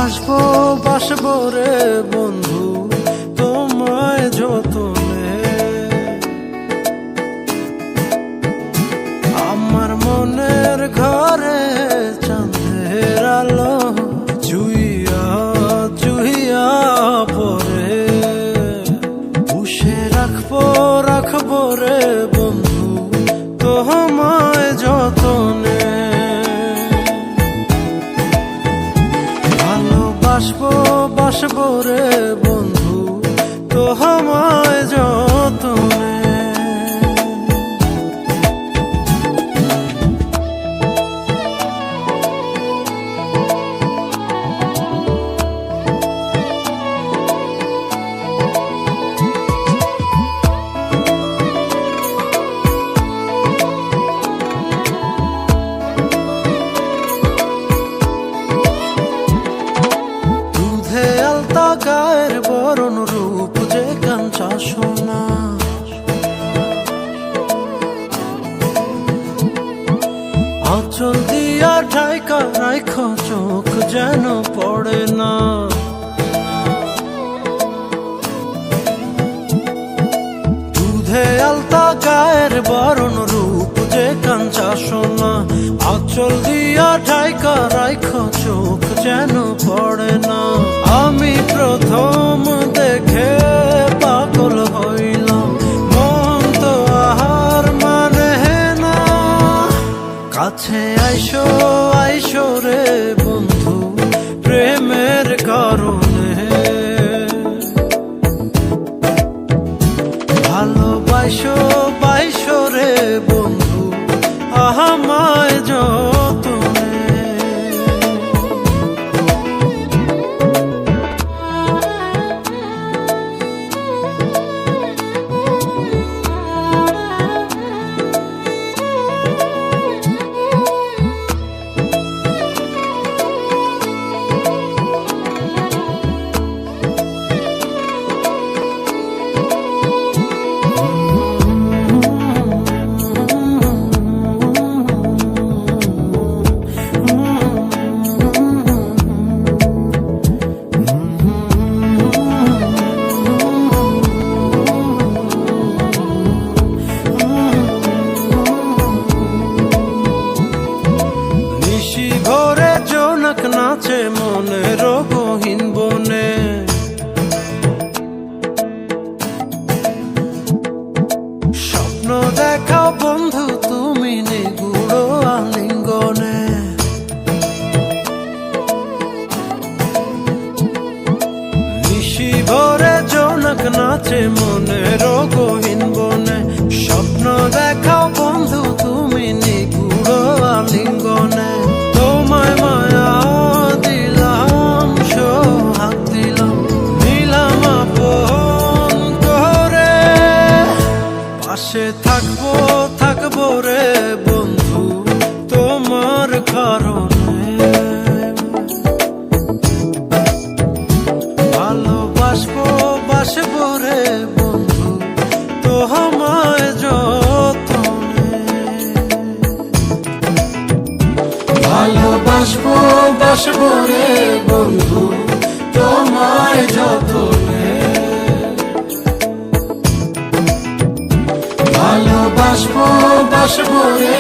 বাসবো বাসবো রে বন্ধু তোমায় যতনে। আমার মনের ঘরে চাঁদের আলো চুইয়া চুইয়া পরে পুষে রাখবো রাখবো রে বন্ধু তোমায় যতনে। ভালোবাসবো বাসবো রে বন্ধু তোমায় যতনে। গায়ের বরণ রূপ যে কাঞ্চা সোনা, আঁচল দিয়া ঢাকা রাখ চোখ যেন পড়ে না। দুধে আলতা গায়ের বরণ রূপ যে কাঞ্চা সোনা, আঁচল দিয়া ঢাকা রাখ চোখ যেন পড়ে না। আমি প্রথম দেখে পাগল হইলাম, মন তো আহার মানে না। কাছে আইসো আইসো রে বন্ধু প্রেমের কারণে। ভালোবাসো বাইসো রে বন্ধু আমায় যতনে। ঘরে জোনাক নাচে মনের গহীন বনে, স্বপ্ন দেখাও বন্ধু তুমি নিগুড় আলিঙ্গনে। নিশি ভরে জোনাক নাচে মনের গহীন বনে, স্বপ্ন দেখাও বন্ধু তুমি নিগুড় আলিঙ্গনে। তোমায় মায়া দিলাম সোহাগ দিলাম নিলাম আপন করে, পাশে থাকবো থাকবো রে বন্ধু তোমার কারণে। ভালোবাসবো বাসবো রে বন্ধু তোমায় যতনে। ভালোবাসবো বাসবো রে বন্ধু তোমায় যতনে। ভালোবাসবো বাসবো রে